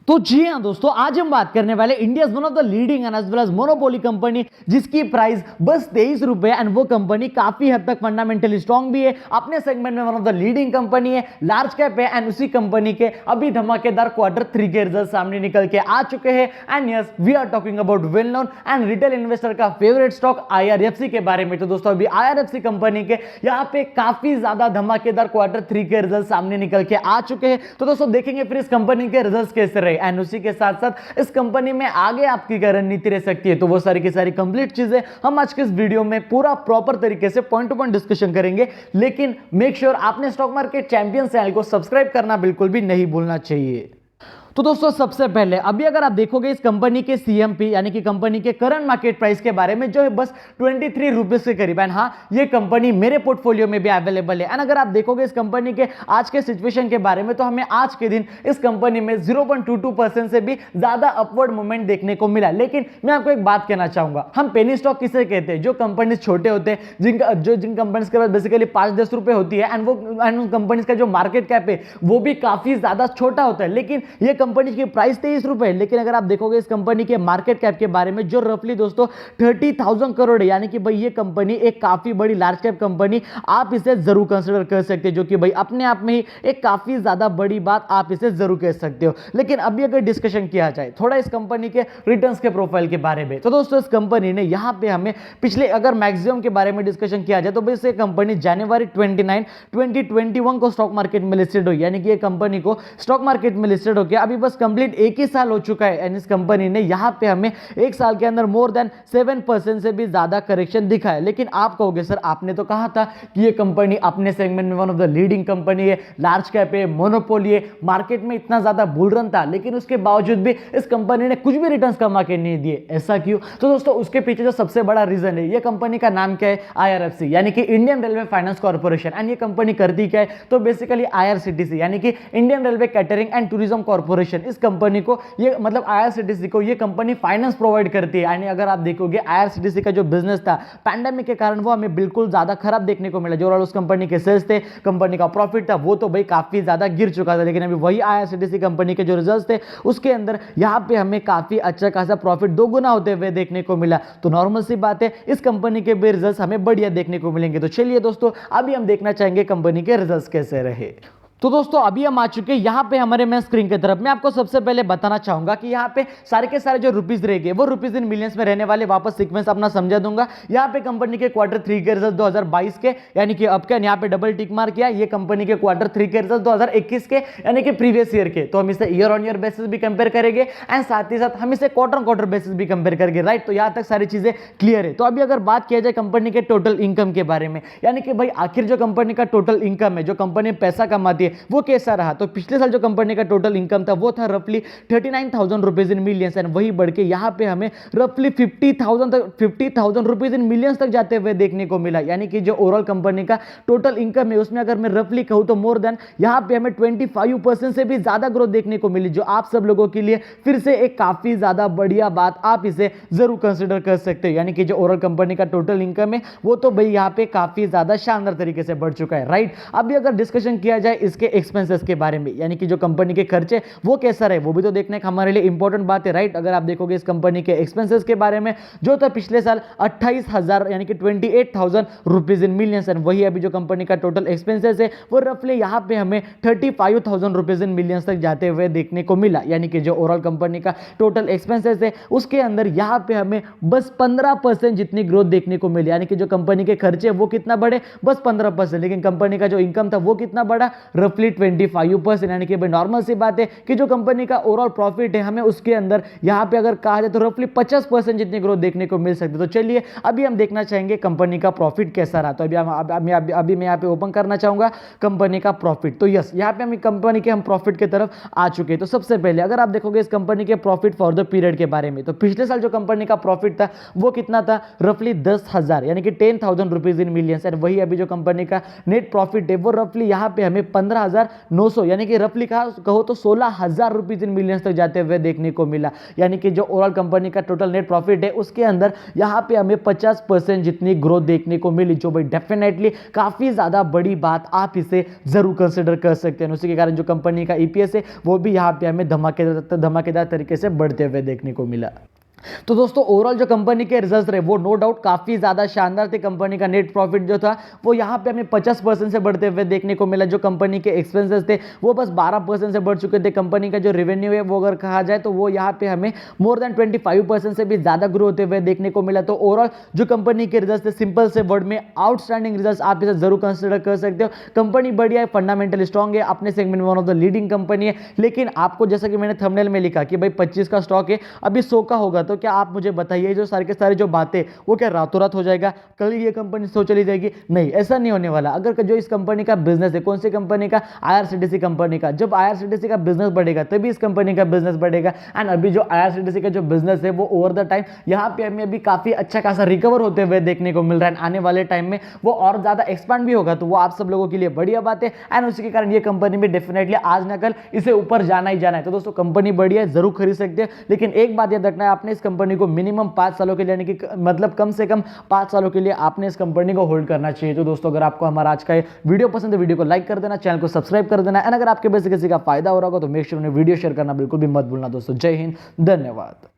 तो जी हाँ दोस्तों, आज हम बात करने वाले India one of the leading and as well as monopoly company जिसकी प्राइस बस 23 रुपए एंड वो कंपनी काफी हद तक फंडामेंटली स्ट्रांग भी है, अपने सेगमेंट में one of the leading company है, लार्ज कैप है एंड उसी कंपनी के अभी धमाकेदार Q3 के रिजल्ट सामने निकल के आ चुके हैं। And yes, we are talking about well known and retail investor का फेवरेट स्टॉक IRFC के बारे में। तो दोस्तों अभी IRFC कंपनी के यहाँ पे काफी ज्यादा धमाकेदार Q3 के रिजल्ट सामने निकल के आ चुके हैं। तो दोस्तों देखेंगे फिर इस कंपनी के रिजल्ट कैसे रहे एंड उसी के साथ साथ इस कंपनी में आगे आपकी क्या रणनीति रह सकती है। तो वो सारी की सारी कंप्लीट चीजें हम आज के इस वीडियो में पूरा प्रॉपर तरीके से पॉइंट टू पॉइंट डिस्कशन करेंगे। लेकिन मेक श्योर आपने स्टॉक मार्केट चैंपियन चैनल को सब्सक्राइब करना बिल्कुल भी नहीं भूलना चाहिए। तो दोस्तों सबसे पहले अभी अगर आप देखोगे इस कंपनी के CMP यानी कि कंपनी के करंट मार्केट प्राइस के बारे में जो है बस 23 रुपीज के करीब है। हाँ, ये कंपनी मेरे पोर्टफोलियो में भी अवेलेबल है। एंड अगर आप देखोगे इस कंपनी के आज के सिचुएशन के बारे में तो हमें आज के दिन इस कंपनी में 0.22% से भी ज्यादा अपवर्ड मूवमेंट देखने को मिला। लेकिन मैं आपको एक बात कहना चाहूंगा, हम पेनी स्टॉक किसे कहते हैं? जो कंपनी छोटे होते हैं, जिन कंपनीज के पास बेसिकली 5-10 रुपए होती है एंड उन कंपनीज का जो मार्केट कैप है वो भी काफी ज्यादा छोटा होता है। लेकिन ये कंपनी की प्राइस 23 रुपए, लेकिन अगर आप देखोगे इस कंपनी के मार्केट कैप के बारे में जो रफली दोस्तों 30,000 करोड़ है, यानी कि भाई ये कंपनी एक काफी बड़ी लार्ज कैप कंपनी आप इसे जरूर कंसीडर कर सकते हैं, जो कि भाई अपने आप में ही एक काफी ज्यादा बड़ी बात आप इसे जरूर कह सकते हो। लेकिन अभी अगर डिस्कशन किया जाए थोड़ा इस कंपनी के रिटर्न्स के प्रोफाइल के बारे में, तो दोस्तों इस कंपनी ने यहां पे हमें पिछले अगर मैक्सिमम के बारे में डिस्कशन किया जाए तो भाई ये कंपनी जनवरी 29, 2021 को स्टॉक मार्केट में लिस्टेड हुई, यानी कि ये कंपनी को स्टॉक मार्केट में लिस्टेड हो गया अभी बस कंप्लीट एक ही साल हो चुका है। एंड इस कंपनी ने यहां पे हमें एक साल के अंदर मोर देन 7% से भी ज्यादा करेक्शन दिखा है। लेकिन आप कहोगे सर आपने तो कहा था कि ये कंपनी अपने सेगमेंट में one of the leading company है, लार्ज कैप है, मोनोपोली है, मार्केट में इतना ज्यादा बुल रन था, लेकिन उसके बावजूद भी इस कंपनी ने कुछ भी रिटर्न्स कमा के नहीं दिए, ऐसा क्यों? तो दोस्तों उसके पीछे जो सबसे बड़ा रीजन है, ये कंपनी का नाम क्या है? IRFC यानी कि Indian railway finance corporation. And ये कंपनी करती क्या है? तो बेसिकली IRCTC यानी कि Indian railway catering and tourism corporation, इस कंपनी को ये मतलब IRCTC को ये कंपनी फाइनेंस प्रोवाइड करती है। यानी अगर आप देखोगे IRCTC का जो बिजनेस था पैंडेमिक के कारण वो हमें बिल्कुल ज्यादा खराब देखने को मिला। जो उस कंपनी के सेल्स थे, कंपनी का प्रॉफिट था, वो तो भाई काफी ज्यादा गिर चुका था। लेकिन अभी वही IRCTC कंपनी के जो रिजल्ट्स थे उसके अंदर यहाँ पे हमें काफी अच्छा खासा प्रॉफिट दोगुना होते हुए देखने को मिला। तो नॉर्मल सी बात है इस कंपनी के भी रिजल्ट्स हमें बढ़िया देखने को मिलेंगे। तो चलिए दोस्तों अभी हम देखना चाहेंगे कंपनी के रिजल्ट्स कैसे रहे। तो दोस्तों अभी हम आ चुके हैं यहाँ पे हमारे मैं स्क्रीन की तरफ। मैं आपको सबसे पहले बताना चाहूंगा कि यहाँ पे सारे के सारे जो रुपीज रहेंगे वो रुपीज इन मिलियंस में रहने वाले, वापस सीक्वेंस अपना समझा दूंगा। यहाँ पे कंपनी के Q3 के रिजल्ट 2022 के, यानी कि अब क्या यहाँ पे डबल टिक मार किया, ये कंपनी के Q3 के रिजल्ट 2021 के यानी कि प्रीवियस ईयर के। तो हम इसे ईयर ऑन ईयर बेसिस भी कंपेयर करेंगे एंड साथ ही साथ हम इसे क्वार्टर ऑन क्वार्टर बेसिस भी कंपेयर करेंगे, राइट? तो यहाँ तक सारी चीजें क्लियर है। तो अभी अगर बात किया जाए कंपनी के टोटल इनकम के बारे में, यानी कि भाई आखिर जो कंपनी का टोटल इनकम है, जो कंपनी पैसा कमाती है, वो कैसा रहा? तो पिछले साल जो कंपनी का टोटल इनकम था वो था रफली 39,000 रुपीज इन मिलियंस एंड वही बढ़ के यहां पे हमें रफली 50,000 रुपीज इन मिलियंस तक जाते हुए देखने को मिला। यानी कि जो ओवरऑल कंपनी का टोटल इनकम है उसमें अगर मैं रफली कहूं तो मोर देन यहां पे हमें 25% से भी ज्यादा ग्रोथ देखने को मिली, जो आप सब लोगों के लिए फिर से एक काफी ज्यादा बढ़िया बात, आप इसे जरूर कंसिडर कर सकते हो। यानी कि जो ओवरऑल कंपनी का टोटल इनकम है वो तो भाई यहां पे काफी ज्यादा शानदार तरीके से बढ़ चुका है, राइट? अभी अगर डिस्कशन किया जाए इसके एक्सपेंसेस के बारे में, यानी कि जो कंपनी के खर्चे वो कैसा रहे, वो भी तो देखने का हमारे लिए इंपॉर्टेंट बात है, राइट? अगर आप देखोगे इस कंपनी के एक्सपेंसेस के बारे में जो था पिछले साल 28,000 यानी कि 28,000 रुपीज इन मिलियंस एंड वही अभी जो कंपनी का टोटल एक्सपेंसेस है वो रफली यहां पे हमें 35,000 रुपीज इन मिलियंस तक जाते हुए देखने को मिला। यानी कि जो ओवरऑल कंपनी का टोटल एक्सपेंसेस है उसके अंदर यहां पे हमें बस 15% जितनी ग्रोथ देखने को मिली। यानी कि जो कंपनी के खर्चे वो कितना बढ़े? बस 15%। लेकिन कंपनी का जो इनकम था वो कितना बढ़ा? रफली 25%। यानी कि भाई नॉर्मल सी बात है कि जो कंपनी का ओवरऑल प्रॉफिट है हमें उसके अंदर यहां पे अगर कहा जाए तो रफली 50% जितनी ग्रोथ देखने को मिल सकती है। तो चलिए अभी हम देखना चाहेंगे कंपनी का प्रॉफिट कैसा रहा। तो अभी मैं यहां पे ओपन करना चाहूंगा कंपनी का प्रॉफिट। तो यस, यहां पे हम कंपनी के हम प्रॉफिट की तरफ आ चुके हैं। तो सबसे पहले अगर आप देखोगे इस कंपनी के प्रॉफिट फॉर द पीरियड के बारे में, तो पिछले साल जो कंपनी का प्रॉफिट था वो कितना था? रफली 10,000 यानी कि 10,000 रुपीज इन मिलियंस एंड वही अभी जो कंपनी का नेट प्रॉफिट है वो रफली यहां पे हमें 15,900 यानी कि रफली कहो तो 16,000 रुपीज इन मिलियंस तक जाते हुए देखने को मिला। यानी कि जो ओवरऑल कंपनी का टोटल नेट प्रॉफिट है उसके अंदर यहाँ पे हमें 50% जितनी ग्रोथ देखने को मिली, जो भाई डेफिनेटली काफी ज्यादा बड़ी बात, आप इसे जरूर कंसिडर कर सकते हैं। उसी के कारण जो कंपनी का ईपीएस है वो भी यहाँ पे हमें धमाकेदार तरीके से बढ़ते हुए देखने को मिला। तो दोस्तों ओवरऑल जो कंपनी के रिजल्ट्स रहे वो नो डाउट काफी ज्यादा शानदार थे। कंपनी का नेट प्रॉफिट जो था वो यहाँ पे हमें 50% से बढ़ते हुए देखने को मिला। जो कंपनी के एक्सपेंसेस थे वो बस 12% से बढ़ चुके थे। कंपनी का जो रेवेन्यू है वो अगर कहा जाए तो वो यहाँ पे हमें मोर देन 25% से भी ज्यादा ग्रो होते हुए देखने को मिला। तो ओवरऑल जो कंपनी के रिजल्ट थे, सिंपल से वर्ड में आउटस्टैंडिंग रिजल्ट, आप इसे जरूर कंसिडर कर सकते हो। कंपनी बढ़िया है, फंडामेंटल स्ट्रॉन्ग है, अपने सेगमेंट में one of the leading company है। लेकिन आपको जैसा कि मैंने थंबनेल में लिखा कि भाई 25 का स्टॉक है, अभी 100 का होगा, तो क्या आप मुझे बताइए जो सारे के सारे जो बातें वो क्या रातों रात हो जाएगा, कल ये कंपनी 100 चली जाएगी? नहीं, ऐसा नहीं होने वाला। अगर जो इस कंपनी का बिजनेस है, कौन सी कंपनी का? आईआरसीटीसी कंपनी का। जब आईआरसीटीसी का बिजनेस बढ़ेगा तभी इस कंपनी का बिजनेस बढ़ेगा। एंड अभी जो आईआरसीटीसी का जो बिजनेस है वो ओवर द टाइम यहाँ पे हमें अभी काफी अच्छा खासा रिकवर होते हुए देखने को मिल रहा है। आने वाले टाइम में वो और ज्यादा एक्सपांड भी होगा, तो वो आप सब लोगों के लिए बढ़िया बात है। एंड उसी के कारण ये कंपनी में डेफिनेटली आज ना कल इसे ऊपर जाना ही जाना है। तो दोस्तों कंपनी बढ़िया है, जरूर खरीद सकते हैं। लेकिन एक बात याद रखना है, आपने इस कंपनी को मिनिमम 5 सालों के लिए, यानी कि मतलब कम से कम 5 सालों के लिए आपने इस कंपनी को होल्ड करना चाहिए। तो दोस्तों अगर आपको हमारा आज का ये वीडियो पसंद है, वीडियो को लाइक कर देना, चैनल को सब्सक्राइब कर देना। एंड अगर आपके वजह से किसी का फायदा हो रहा होगा तो मेक श्योर उन्हें वीडियो शेयर करना बिल्कुल भी मत भूलना। दोस्तों जय हिंद, धन्यवाद।